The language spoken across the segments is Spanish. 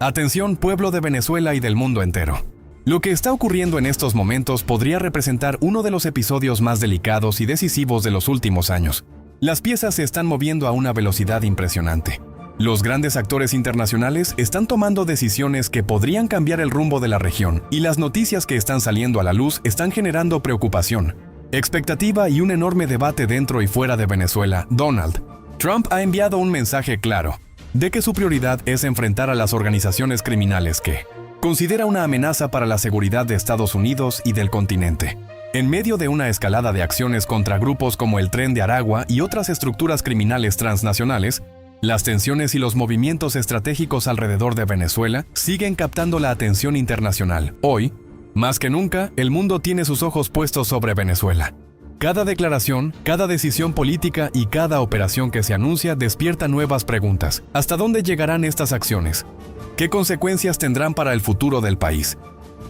Atención, pueblo de Venezuela y del mundo entero. Lo que está ocurriendo en estos momentos podría representar uno de los episodios más delicados y decisivos de los últimos años. Las piezas se están moviendo a una velocidad impresionante. Los grandes actores internacionales están tomando decisiones que podrían cambiar el rumbo de la región, y las noticias que están saliendo a la luz están generando preocupación, expectativa y un enorme debate dentro y fuera de Venezuela. Donald Trump ha enviado un mensaje claro de que su prioridad es enfrentar a las organizaciones criminales que considera una amenaza para la seguridad de Estados Unidos y del continente. En medio de una escalada de acciones contra grupos como el Tren de Aragua y otras estructuras criminales transnacionales, las tensiones y los movimientos estratégicos alrededor de Venezuela siguen captando la atención internacional. Hoy, más que nunca, el mundo tiene sus ojos puestos sobre Venezuela. Cada declaración, cada decisión política y cada operación que se anuncia despierta nuevas preguntas. ¿Hasta dónde llegarán estas acciones? ¿Qué consecuencias tendrán para el futuro del país?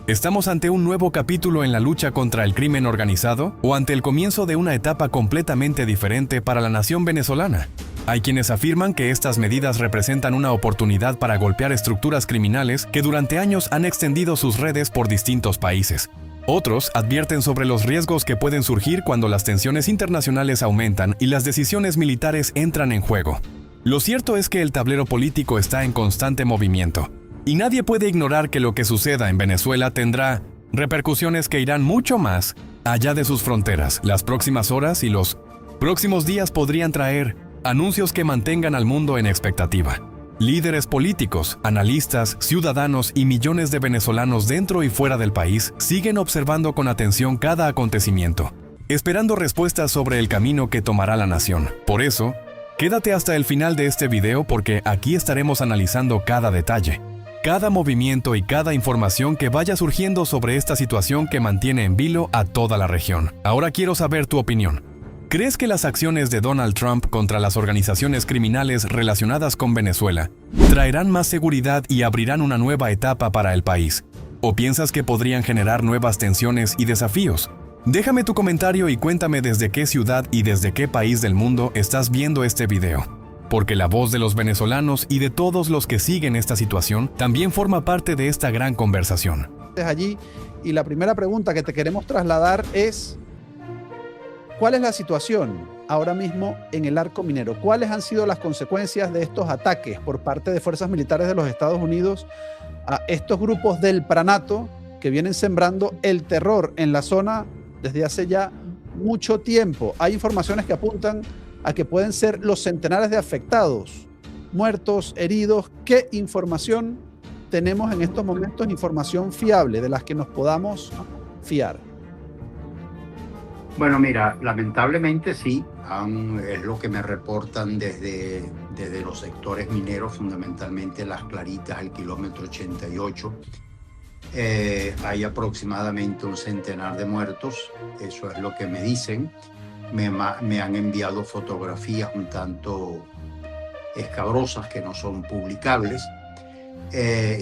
¿Estamos ante un nuevo capítulo en la lucha contra el crimen organizado o ante el comienzo de una etapa completamente diferente para la nación venezolana? Hay quienes afirman que estas medidas representan una oportunidad para golpear estructuras criminales que durante años han extendido sus redes por distintos países. Otros advierten sobre los riesgos que pueden surgir cuando las tensiones internacionales aumentan y las decisiones militares entran en juego. Lo cierto es que el tablero político está en constante movimiento, y nadie puede ignorar que lo que suceda en Venezuela tendrá repercusiones que irán mucho más allá de sus fronteras. Las próximas horas y los próximos días podrían traer anuncios que mantengan al mundo en expectativa. Líderes políticos, analistas, ciudadanos y millones de venezolanos dentro y fuera del país siguen observando con atención cada acontecimiento, esperando respuestas sobre el camino que tomará la nación. Por eso, quédate hasta el final de este video porque aquí estaremos analizando cada detalle, cada movimiento y cada información que vaya surgiendo sobre esta situación que mantiene en vilo a toda la región. Ahora quiero saber tu opinión. ¿Crees que las acciones de Donald Trump contra las organizaciones criminales relacionadas con Venezuela traerán más seguridad y abrirán una nueva etapa para el país? ¿O piensas que podrían generar nuevas tensiones y desafíos? Déjame tu comentario y cuéntame desde qué ciudad y desde qué país del mundo estás viendo este video. Porque la voz de los venezolanos y de todos los que siguen esta situación también forma parte de esta gran conversación. Allí, y la primera pregunta que te queremos trasladar es: ¿cuál es la situación ahora mismo en el arco minero? ¿Cuáles han sido las consecuencias de estos ataques por parte de fuerzas militares de los Estados Unidos a estos grupos del Pranato que vienen sembrando el terror en la zona desde hace ya mucho tiempo? Hay informaciones que apuntan a que pueden ser los centenares de afectados, muertos, heridos. ¿Qué información tenemos en estos momentos? Información fiable, de las que nos podamos fiar. Bueno, mira, lamentablemente sí, es lo que me reportan desde los sectores mineros, fundamentalmente Las Claritas, el kilómetro 88. Hay aproximadamente un centenar de muertos, eso es lo que me dicen. Me han enviado fotografías un tanto escabrosas que no son publicables.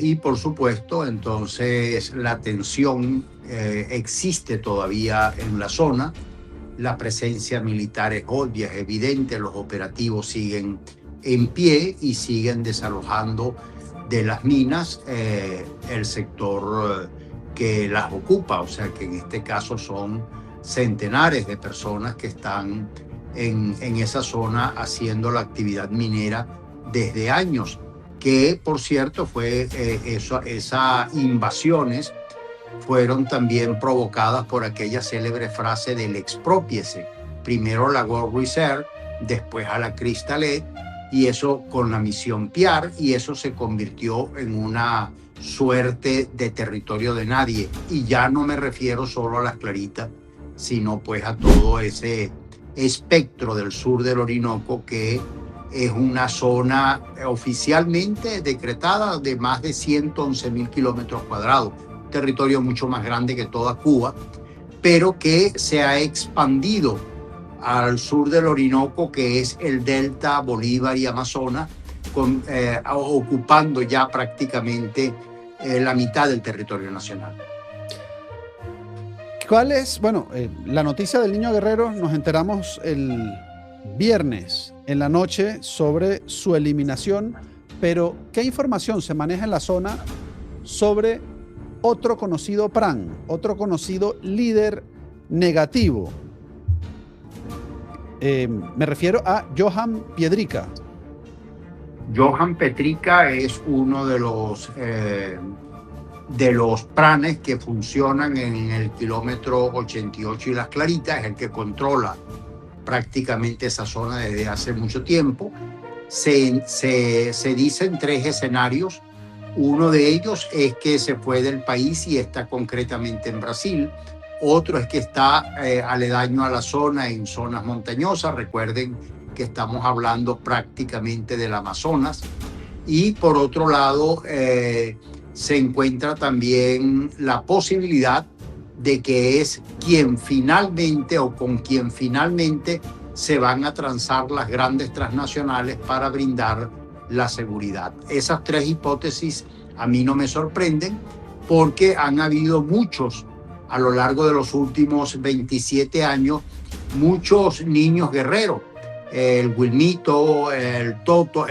Y por supuesto, entonces la tensión existe todavía en la zona. La presencia militar es obvia, es evidente, los operativos siguen en pie y siguen desalojando de las minas el sector que las ocupa, o sea que en este caso son centenares de personas que están en esa zona haciendo la actividad minera desde años, que por cierto esas invasiones fueron también provocadas por aquella célebre frase del exprópiese, primero a la Gold Reserve, después a la Cristalet, y eso con la misión Piar, y eso se convirtió en una suerte de territorio de nadie. Y ya no me refiero solo a Las Claritas, sino pues a todo ese espectro del sur del Orinoco, que es una zona oficialmente decretada de más de 111.000 kilómetros cuadrados, territorio mucho más grande que toda Cuba, pero que se ha expandido al sur del Orinoco, que es el delta Bolívar y Amazonas, ocupando ya prácticamente la mitad del territorio nacional. ¿Cuál es? Bueno, la noticia del niño guerrero nos enteramos el viernes en la noche sobre su eliminación pero ¿qué información se maneja en la zona sobre otro conocido PRAN, otro conocido líder negativo? Me refiero a Johan Piedrica. Johan Petrica es uno de los pranes que funcionan en el kilómetro 88 y Las Claritas, es el que controla prácticamente esa zona desde hace mucho tiempo. Se dicen 3 escenarios. Uno de ellos es que se fue del país y está concretamente en Brasil. Otro es que está aledaño a la zona, en zonas montañosas. Recuerden que estamos hablando prácticamente del Amazonas. Y por otro lado, se encuentra también la posibilidad de que es quien finalmente o con quien finalmente se van a transar las grandes transnacionales para brindar la seguridad. Esas 3 hipótesis a mí no me sorprenden, porque han habido muchos a lo largo de los últimos 27 años, muchos niños guerreros, el Wilmito, el Topo,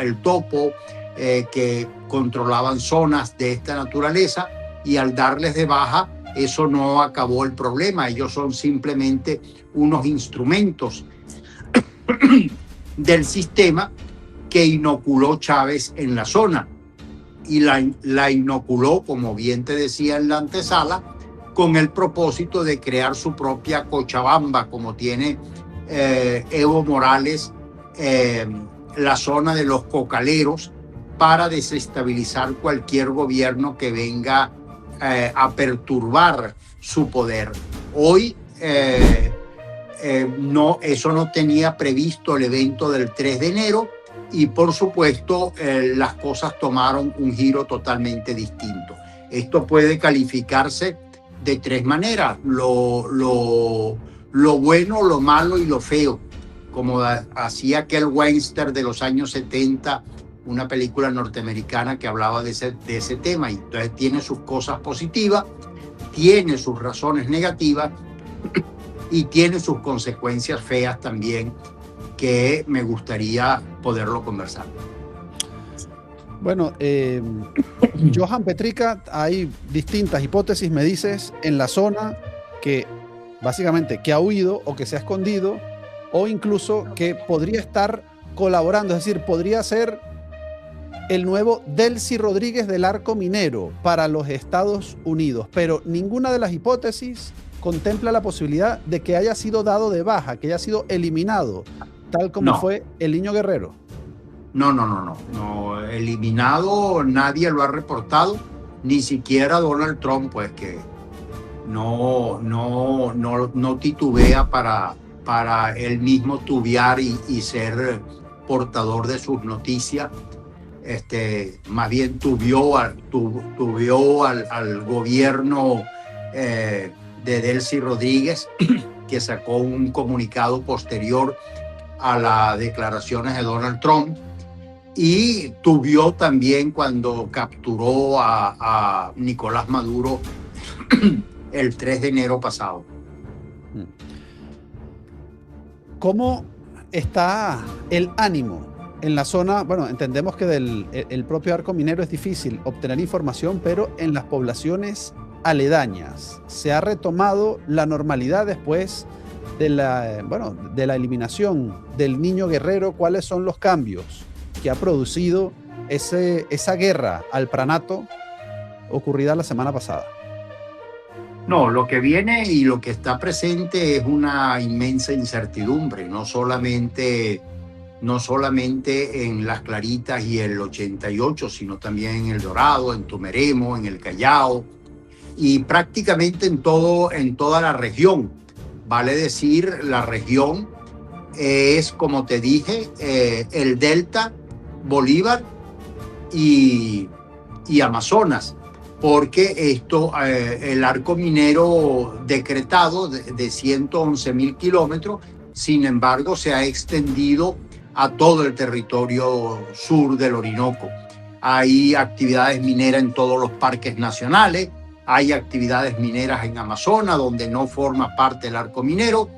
que controlaban zonas de esta naturaleza, y al darles de baja, eso no acabó el problema. Ellos son simplemente unos instrumentos del sistema que inoculó Chávez en la zona, y la inoculó, como bien te decía en la antesala, con el propósito de crear su propia Cochabamba, como tiene Evo Morales, la zona de los cocaleros, para desestabilizar cualquier gobierno que venga a perturbar su poder. Hoy no, eso no tenía previsto el evento del 3 de enero, y por supuesto las cosas tomaron un giro totalmente distinto. Esto puede calificarse de 3 maneras: lo bueno, lo malo y lo feo, como hacía aquel western de los años 70, una película norteamericana que hablaba de ese tema. Y entonces tiene sus cosas positivas, tiene sus razones negativas y tiene sus consecuencias feas también, que me gustaría poderlo conversar. Bueno, Johan Petrica, hay distintas hipótesis, me dices, en la zona, que básicamente que ha huido o que se ha escondido, o incluso que podría estar colaborando, es decir, podría ser el nuevo Delcy Rodríguez del arco minero para los Estados Unidos, pero ninguna de las hipótesis contempla la posibilidad de que haya sido dado de baja, que haya sido eliminado, tal como fue el Niño Guerrero. No, eliminado nadie lo ha reportado, ni siquiera Donald Trump, pues, que no titubea para él mismo tubear y ser portador de sus noticias. Más bien tubió al gobierno de Delcy Rodríguez, que sacó un comunicado posterior a las declaraciones de Donald Trump, y tubió también cuando capturó a Nicolás Maduro el 3 de enero pasado. ¿Cómo está el ánimo en la zona? Bueno, entendemos que del propio arco minero es difícil obtener información, pero en las poblaciones aledañas, ¿se ha retomado la normalidad después de la eliminación del Niño Guerrero? ¿Cuáles son los cambios que ha producido esa guerra al pranato ocurrida la semana pasada? No, lo que viene y lo que está presente es una inmensa incertidumbre, no solamente en Las Claritas y el 88, sino también en El Dorado, en Tumeremo, en el Callao, y prácticamente en toda la región. Vale decir, la región es, como te dije, el Delta, Bolívar y Amazonas, porque el arco minero decretado de 111.000 kilómetros, sin embargo, se ha extendido a todo el territorio sur del Orinoco. Hay actividades mineras en todos los parques nacionales, hay actividades mineras en Amazonas, donde no forma parte del arco minero.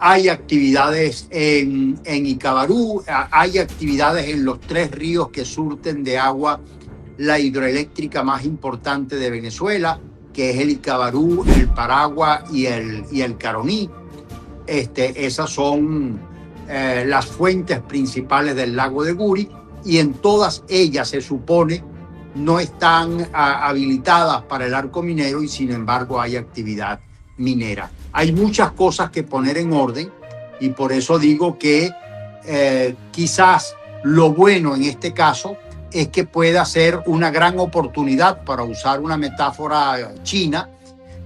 hay actividades en Icabarú, hay actividades en los 3 ríos que surten de agua la hidroeléctrica más importante de Venezuela, que es el Icabarú, el Paragua y el Caroní. Esas son las fuentes principales del lago de Guri, y en todas ellas se supone no están habilitadas para el arco minero, y sin embargo hay actividad minera. Hay muchas cosas que poner en orden, y por eso digo que quizás lo bueno en este caso es que pueda ser una gran oportunidad, para usar una metáfora china,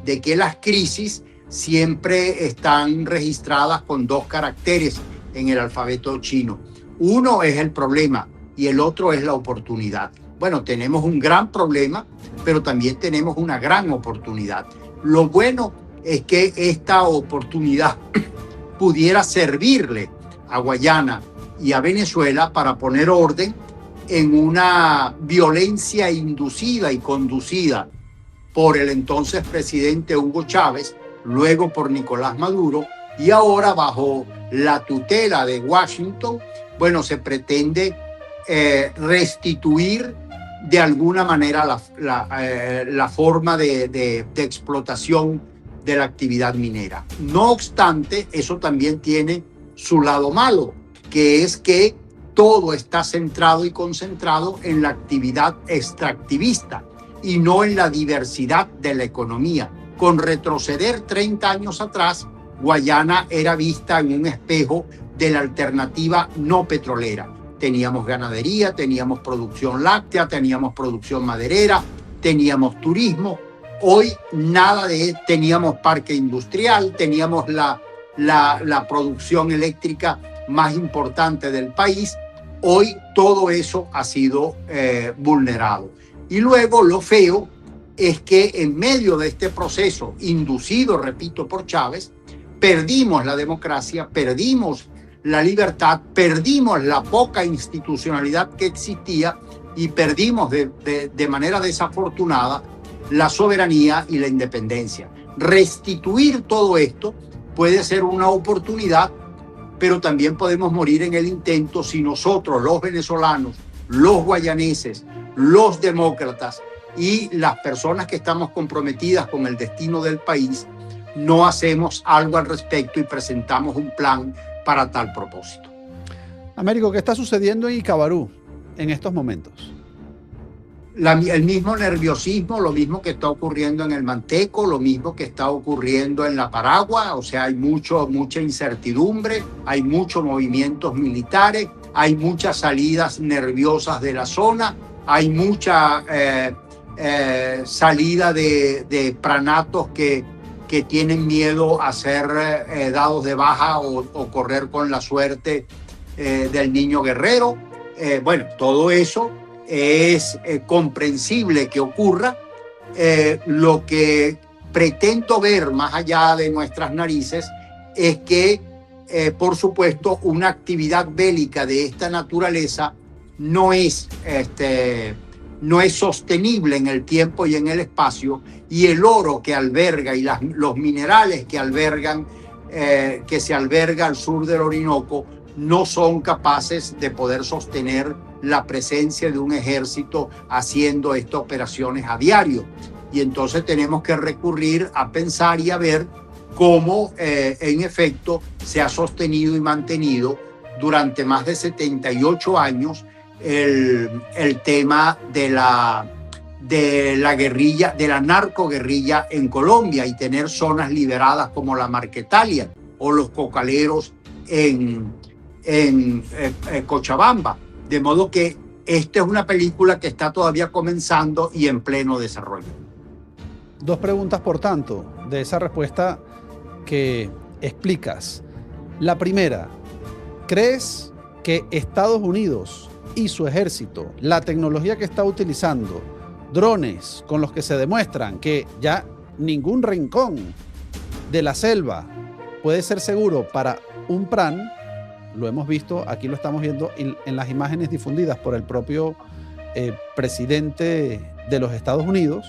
de que las crisis siempre están registradas con 2 caracteres en el alfabeto chino. Uno es el problema y el otro es la oportunidad. Bueno, tenemos un gran problema, pero también tenemos una gran oportunidad. Lo bueno es que esta oportunidad pudiera servirle a Guayana y a Venezuela para poner orden en una violencia inducida y conducida por el entonces presidente Hugo Chávez, luego por Nicolás Maduro, y ahora bajo la tutela de Washington. Bueno, se pretende restituir de alguna manera la forma de explotación de la actividad minera. No obstante, eso también tiene su lado malo, que es que todo está centrado y concentrado en la actividad extractivista y no en la diversidad de la economía. Con retroceder 30 años atrás, Guayana era vista en un espejo de la alternativa no petrolera. Teníamos ganadería, teníamos producción láctea, teníamos producción maderera, teníamos turismo. Hoy nada de... Teníamos parque industrial, teníamos la producción eléctrica más importante del país. Hoy todo eso ha sido vulnerado. Y luego lo feo es que en medio de este proceso inducido, repito, por Chávez, perdimos la democracia, perdimos la libertad, perdimos la poca institucionalidad que existía y perdimos de manera desafortunada la soberanía y la independencia. Restituir todo esto puede ser una oportunidad, pero también podemos morir en el intento si nosotros, los venezolanos, los guayaneses, los demócratas y las personas que estamos comprometidas con el destino del país, no hacemos algo al respecto y presentamos un plan para tal propósito. Américo, ¿qué está sucediendo en Icabarú en estos momentos? El mismo nerviosismo, lo mismo que está ocurriendo en el Manteco, lo mismo que está ocurriendo en la Paragua. O sea, hay mucha incertidumbre, hay muchos movimientos militares, hay muchas salidas nerviosas de la zona, hay mucha salida de pranatos que tienen miedo a ser dados de baja o correr con la suerte del niño guerrero. Bueno, todo eso es comprensible que ocurra. Lo que pretendo ver más allá de nuestras narices es que, por supuesto, una actividad bélica de esta naturaleza no es sostenible en el tiempo y en el espacio, y el oro que alberga y los minerales que se alberga al sur del Orinoco no son capaces de poder sostener la presencia de un ejército haciendo estas operaciones a diario. Y entonces tenemos que recurrir a pensar y a ver cómo en efecto se ha sostenido y mantenido durante más de 78 años el tema de la guerrilla, de la narcoguerrilla en Colombia, y tener zonas liberadas como la Marquetalia o los cocaleros en Cochabamba. De modo que esta es una película que está todavía comenzando y en pleno desarrollo. 2 preguntas, por tanto, de esa respuesta que explicas. La primera, ¿crees que Estados Unidos y su ejército, la tecnología que está utilizando, drones con los que se demuestran que ya ningún rincón de la selva puede ser seguro para un PRAN? Lo hemos visto, aquí lo estamos viendo en las imágenes difundidas por el propio presidente de los Estados Unidos.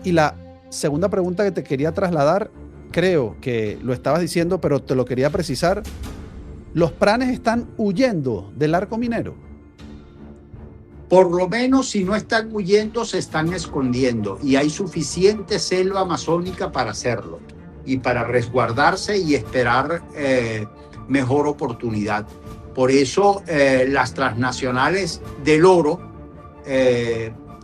Y la segunda pregunta que te quería trasladar, creo que lo estabas diciendo, pero te lo quería precisar. Los pranes están huyendo del arco minero. Por lo menos, si no están huyendo, se están escondiendo, y hay suficiente selva amazónica para hacerlo y para resguardarse y esperar mejor oportunidad. Por eso las transnacionales del oro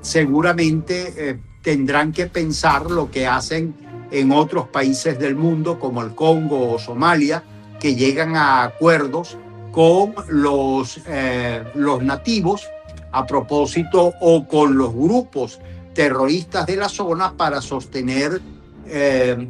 seguramente tendrán que pensar lo que hacen en otros países del mundo, como el Congo o Somalia, que llegan a acuerdos con los nativos a propósito, o con los grupos terroristas de la zona, para sostener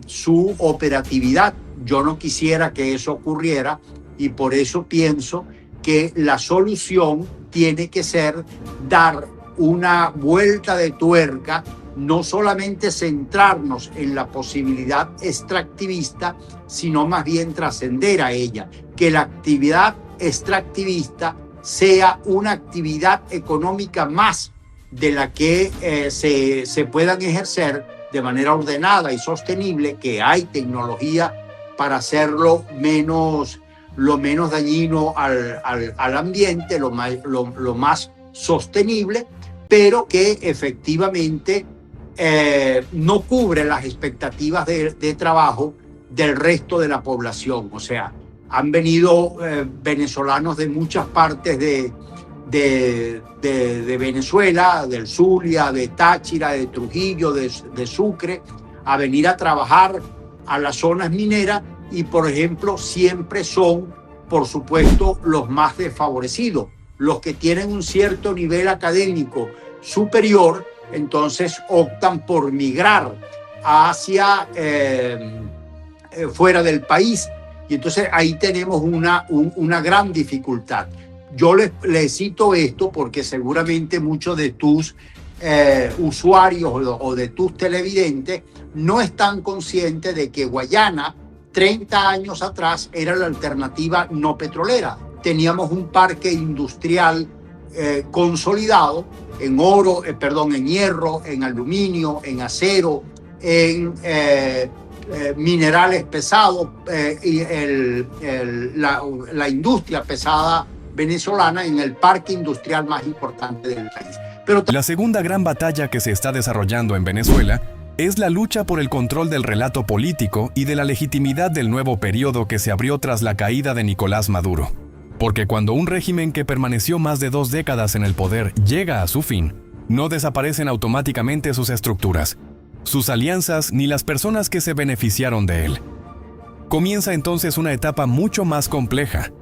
su operatividad. Yo no quisiera que eso ocurriera, y por eso pienso que la solución tiene que ser dar una vuelta de tuerca, no solamente centrarnos en la posibilidad extractivista, sino más bien trascender a ella, que la actividad extractivista sea una actividad económica más de la que se puedan ejercer de manera ordenada y sostenible, que hay tecnología para hacerlo lo menos dañino al ambiente, lo más sostenible, pero que efectivamente no cubre las expectativas de trabajo del resto de la población. O sea, han venido venezolanos de muchas partes de Venezuela, del Zulia, de Táchira, de Trujillo, de Sucre, a venir a trabajar a las zonas mineras, y, por ejemplo, siempre son, por supuesto, los más desfavorecidos, los que tienen un cierto nivel académico superior. Entonces optan por migrar hacia fuera del país, y entonces ahí tenemos una gran dificultad. Yo les cito esto porque seguramente muchos de tus usuarios o de tus televidentes no están conscientes de que Guayana 30 años atrás era la alternativa no petrolera. Teníamos un parque industrial consolidado en en hierro, en aluminio, en acero, en minerales pesados, y la industria pesada venezolana en el parque industrial más importante del país. La segunda gran batalla que se está desarrollando en Venezuela es la lucha por el control del relato político y de la legitimidad del nuevo periodo que se abrió tras la caída de Nicolás Maduro. Porque cuando un régimen que permaneció más de 2 décadas en el poder llega a su fin, no desaparecen automáticamente sus estructuras, sus alianzas ni las personas que se beneficiaron de él. Comienza entonces una etapa mucho más compleja: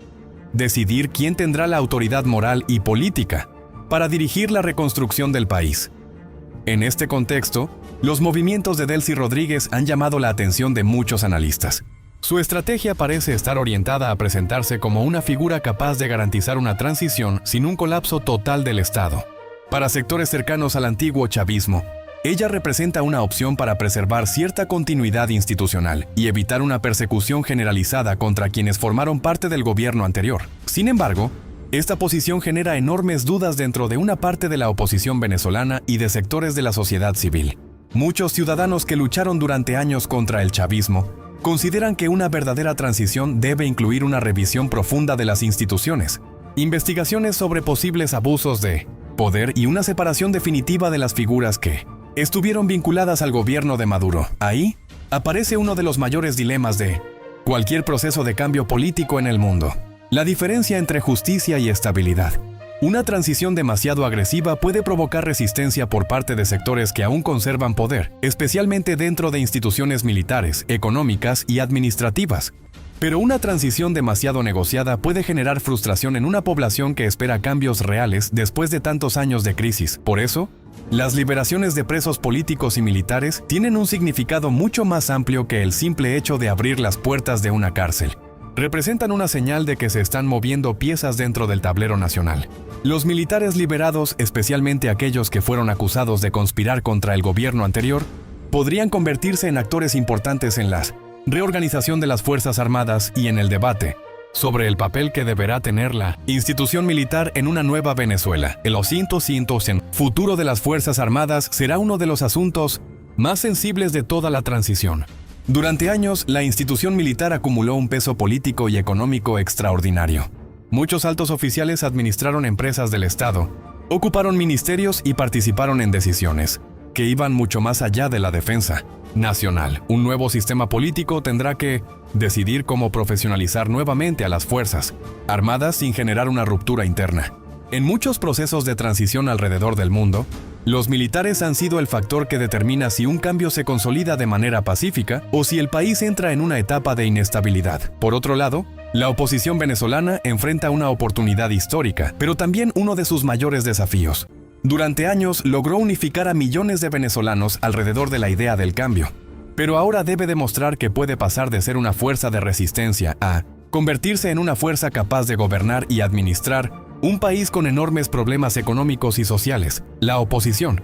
decidir quién tendrá la autoridad moral y política para dirigir la reconstrucción del país. En este contexto, los movimientos de Delcy Rodríguez han llamado la atención de muchos analistas. Su estrategia parece estar orientada a presentarse como una figura capaz de garantizar una transición sin un colapso total del Estado. Para sectores cercanos al antiguo chavismo, ella representa una opción para preservar cierta continuidad institucional y evitar una persecución generalizada contra quienes formaron parte del gobierno anterior. Sin embargo, esta posición genera enormes dudas dentro de una parte de la oposición venezolana y de sectores de la sociedad civil. Muchos ciudadanos que lucharon durante años contra el chavismo consideran que una verdadera transición debe incluir una revisión profunda de las instituciones, investigaciones sobre posibles abusos de poder y una separación definitiva de las figuras que estuvieron vinculadas al gobierno de Maduro. Ahí aparece uno de los mayores dilemas de cualquier proceso de cambio político en el mundo: la diferencia entre justicia y estabilidad. Una transición demasiado agresiva puede provocar resistencia por parte de sectores que aún conservan poder, especialmente dentro de instituciones militares, económicas y administrativas. Pero una transición demasiado negociada puede generar frustración en una población que espera cambios reales después de tantos años de crisis. Por eso, las liberaciones de presos políticos y militares tienen un significado mucho más amplio que el simple hecho de abrir las puertas de una cárcel. Representan una señal de que se están moviendo piezas dentro del tablero nacional. Los militares liberados, especialmente aquellos que fueron acusados de conspirar contra el gobierno anterior, podrían convertirse en actores importantes en la reorganización de las Fuerzas Armadas y en el debate sobre el papel que deberá tener la institución militar en una nueva Venezuela. El futuro de las Fuerzas Armadas será uno de los asuntos más sensibles de toda la transición. Durante años, la institución militar acumuló un peso político y económico extraordinario. Muchos altos oficiales administraron empresas del Estado, ocuparon ministerios y participaron en decisiones que iban mucho más allá de la defensa nacional. Un nuevo sistema político tendrá que decidir cómo profesionalizar nuevamente a las fuerzas armadas sin generar una ruptura interna. En muchos procesos de transición alrededor del mundo, los militares han sido el factor que determina si un cambio se consolida de manera pacífica o si el país entra en una etapa de inestabilidad. Por otro lado, la oposición venezolana enfrenta una oportunidad histórica, pero también uno de sus mayores desafíos. Durante años logró unificar a millones de venezolanos alrededor de la idea del cambio, pero ahora debe demostrar que puede pasar de ser una fuerza de resistencia a convertirse en una fuerza capaz de gobernar y administrar un país con enormes problemas económicos y sociales. La oposición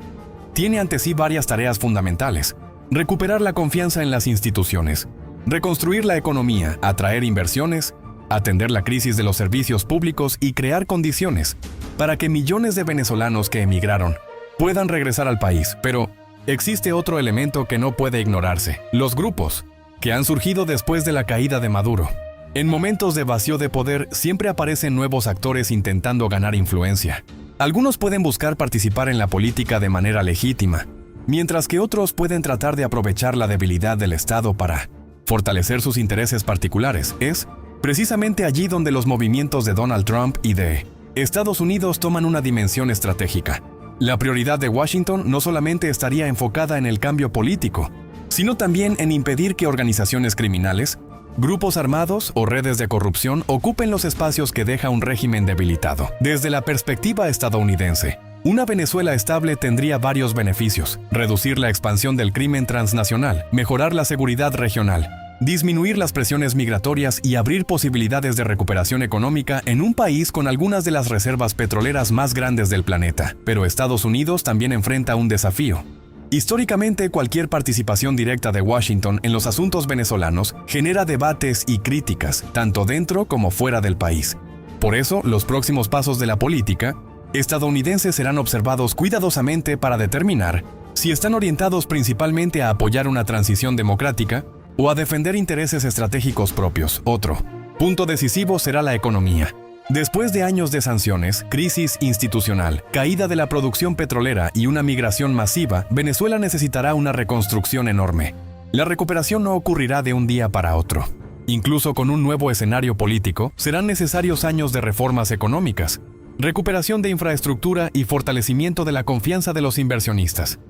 tiene ante sí varias tareas fundamentales: recuperar la confianza en las instituciones, reconstruir la economía, atraer inversiones, atender la crisis de los servicios públicos y crear condiciones para que millones de venezolanos que emigraron puedan regresar al país. Pero existe otro elemento que no puede ignorarse: los grupos que han surgido después de la caída de Maduro. En momentos de vacío de poder siempre aparecen nuevos actores intentando ganar influencia. Algunos pueden buscar participar en la política de manera legítima, mientras que otros pueden tratar de aprovechar la debilidad del Estado para fortalecer sus intereses particulares. Es precisamente allí donde los movimientos de Donald Trump y de Estados Unidos toman una dimensión estratégica. La prioridad de Washington no solamente estaría enfocada en el cambio político, sino también en impedir que organizaciones criminales, grupos armados o redes de corrupción ocupen los espacios que deja un régimen debilitado. Desde la perspectiva estadounidense, una Venezuela estable tendría varios beneficios: reducir la expansión del crimen transnacional, mejorar la seguridad regional, disminuir las presiones migratorias y abrir posibilidades de recuperación económica en un país con algunas de las reservas petroleras más grandes del planeta. Pero Estados Unidos también enfrenta un desafío. Históricamente, cualquier participación directa de Washington en los asuntos venezolanos genera debates y críticas, tanto dentro como fuera del país. Por eso, los próximos pasos de la política estadounidense serán observados cuidadosamente para determinar si están orientados principalmente a apoyar una transición democrática o a defender intereses estratégicos propios. Otro punto decisivo será la economía. Después de años de sanciones, crisis institucional, caída de la producción petrolera y una migración masiva, Venezuela necesitará una reconstrucción enorme. La recuperación no ocurrirá de un día para otro. Incluso con un nuevo escenario político, serán necesarios años de reformas económicas, recuperación de infraestructura y fortalecimiento de la confianza de los inversionistas.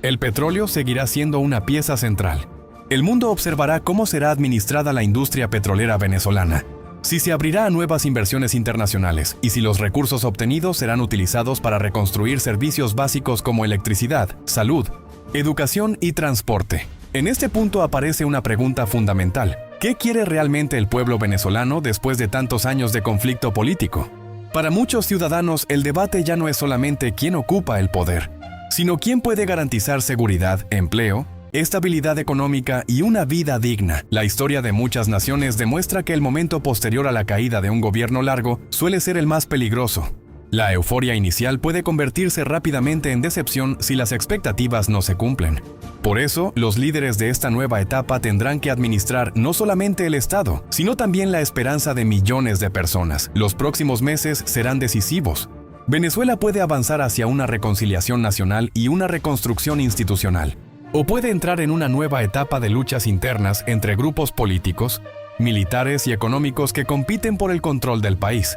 El petróleo seguirá siendo una pieza central. El mundo observará cómo será administrada la industria petrolera venezolana, si se abrirá a nuevas inversiones internacionales y si los recursos obtenidos serán utilizados para reconstruir servicios básicos como electricidad, salud, educación y transporte. En este punto aparece una pregunta fundamental: ¿qué quiere realmente el pueblo venezolano después de tantos años de conflicto político? Para muchos ciudadanos, el debate ya no es solamente quién ocupa el poder, sino quién puede garantizar seguridad, empleo, estabilidad económica y una vida digna. La historia de muchas naciones demuestra que el momento posterior a la caída de un gobierno largo suele ser el más peligroso. La euforia inicial puede convertirse rápidamente en decepción si las expectativas no se cumplen. Por eso, los líderes de esta nueva etapa tendrán que administrar no solamente el Estado, sino también la esperanza de millones de personas. Los próximos meses serán decisivos. Venezuela puede avanzar hacia una reconciliación nacional y una reconstrucción institucional, o puede entrar en una nueva etapa de luchas internas entre grupos políticos, militares y económicos que compiten por el control del país.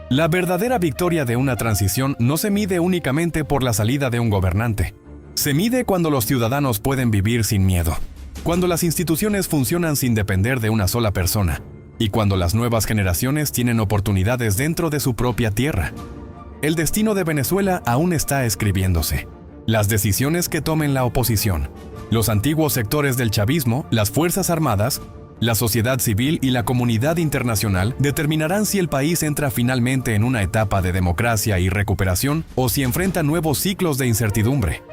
La verdadera victoria de una transición no se mide únicamente por la salida de un gobernante. Se mide cuando los ciudadanos pueden vivir sin miedo, cuando las instituciones funcionan sin depender de una sola persona, y cuando las nuevas generaciones tienen oportunidades dentro de su propia tierra. El destino de Venezuela aún está escribiéndose. Las decisiones que tomen la oposición, los antiguos sectores del chavismo, las Fuerzas Armadas, la sociedad civil y la comunidad internacional determinarán si el país entra finalmente en una etapa de democracia y recuperación o si enfrenta nuevos ciclos de incertidumbre.